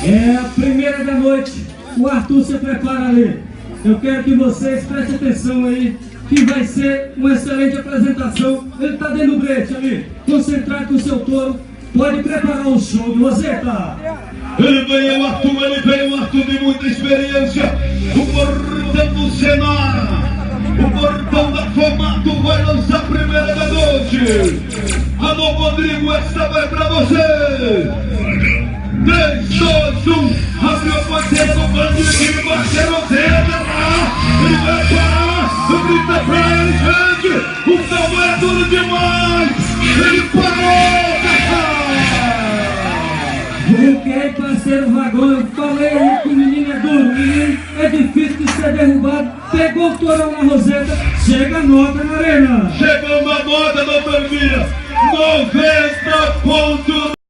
É a primeira da noite. O Arthur se prepara ali. Eu quero que vocês prestem atenção aí, que vai ser uma excelente apresentação. Ele está dentro do brete ali, concentrado com o seu touro. Pode preparar o show de Roseta. Ele veio o Arthur de muita experiência. O portão do Senar, o portão da Fomato vai lançar a primeira da noite. Alô, Rodrigo, essa vai pra você. 3, 2, 1, abriu a porteira do bando de time, parceiro Roseta lá. Ele vai parar, grita pra ele, gente. O tamanho é duro demais. Ele parou, Ok, parceiro Vagão, eu falei aí que o menino é duro, o menino é difícil de ser derrubado. Pegou o touro na Roseta, chega a nota na arena. Chegando a nota, doutor Mia, 90 pontos.